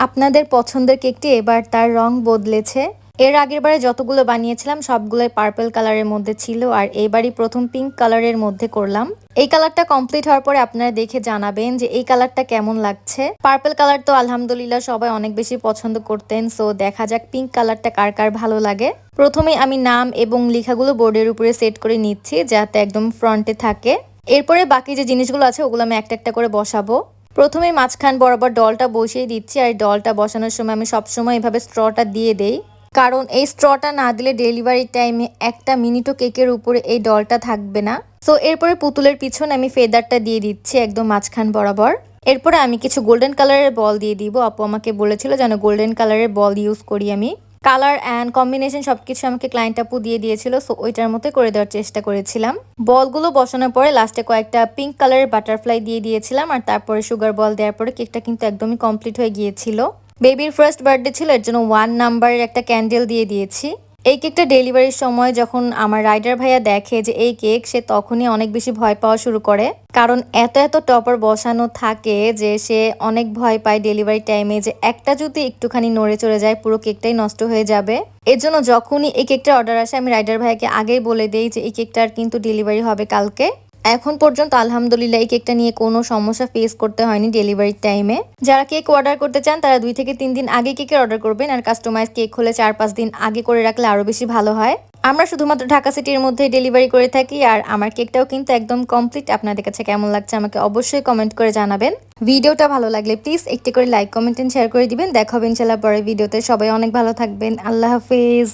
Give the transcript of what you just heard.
আপনাদের পছন্দের কেকটি এবার তার রং বদলেছে। এর আগেরবারে যতগুলো বানিয়েছিলাম সবগুলোই পার্পল কালারের মধ্যে ছিল, আর এইবারই প্রথম পিঙ্ক কালারের মধ্যে করলাম। এই কালারটা কমপ্লিট হওয়ার পরে আপনারা দেখে জানাবেন যে এই কালারটা কেমন লাগছে। পার্পল কালার তো আলহামদুলিল্লাহ সবাই অনেক বেশি পছন্দ করতেন, সো দেখা যাক পিঙ্ক কালারটা কার কার ভালো লাগে। প্রথমে আমি নাম এবং লেখাগুলো বোর্ডের উপরে সেট করে নিচ্ছি যাতে একদম ফ্রন্টে থাকে। এরপরে বাকি যে জিনিসগুলো আছে ওগুলো আমি একটা একটা করে বসাবো। প্রথমে মাঝখান বরাবর ডলটা বসিয়ে দিচ্ছি, আর ডলটা বসানোর সময় আমি সবসময় এভাবে স্ট্রটা দিয়ে দেই, কারণ এই স্ট্রটা না দিলে ডেলিভারি টাইমে একটা মিনিটও কেকের উপরে এই ডলটা থাকবে না। সো এরপরে পুতুলের পিছনে আমি ফেদারটা দিয়ে দিচ্ছি একদম মাঝখান বরাবর। এরপরে আমি কিছু গোল্ডেন কালারের বল দিয়ে দিব। আপু আমাকে বলেছিল যেন গোল্ডেন কালারের বল ইউজ করি আমি। কালার অ্যান্ড কম্বিনেশন সবকিছু আমাকে ক্লায়েন্ট আপু দিয়ে দিয়েছিল, সো ওইটার মতো করে দেওয়ার চেষ্টা করেছিলাম। বলগুলো বসানোর পরে লাস্টে কয়েকটা পিঙ্ক কালারের বাটারফ্লাই দিয়ে দিয়েছিলাম, আর তারপরে সুগার বল দেওয়ার পরে কেকটা কিন্তু একদমই কমপ্লিট হয়ে গিয়েছিল। বেবির ফার্স্ট বার্থডে ছিল, এর জন্য 1 নাম্বারের একটা ক্যান্ডেল দিয়ে দিয়েছি। এই কেকটা ডেলিভারির সময় যখন আমার রাইডার ভাইয়া দেখে যে এই কেক, সে তখনই অনেক বেশি ভয় পাওয়া শুরু করে, কারণ এত এত টপার বসানো থাকে যে সে অনেক ভয় পায় ডেলিভারি টাইমে যে একটা যদি একটুখানি নড়ে চড়ে যায় পুরো কেকটাই নষ্ট হয়ে যাবে। এর জন্য যখনই এই কেকটার অর্ডার আসে আমি রাইডার ভাইয়াকে আগেই বলে দেই যে এই কেকটার কিন্তু ডেলিভারি হবে কালকে। এখন পর্যন্ত আলহামদুলিল্লাহ এই কেকটা নিয়ে কোনো সমস্যা ফেস করতে হয়নি ডেলিভারি টাইমে। যারা কেক অর্ডার করতে চান তারা 2 থেকে 3 দিন আগে কেকের অর্ডার করবেন, আর কাস্টমাইজ কেক হলে 4-5 দিন আগে করে রাখলে আরো বেশি ভালো হয়। আমরা শুধুমাত্র ঢাকা সিটির মধ্যেই ডেলিভারি করে থাকি, আর আমার কেকটাও কিন্তু একদম কমপ্লিট। আপনাদের কাছে কেমন লাগছে আমাকে অবশ্যই কমেন্ট করে জানাবেন। ভিডিওটা ভালো লাগলে প্লিজ একটি করে লাইক, কমেন্ট এন্ড শেয়ার করে দিবেন। দেখা হবে ইনশাআল্লাহ পরের ভিডিওতে। সবাই অনেক ভালো থাকবেন। আল্লাহ হাফেজ।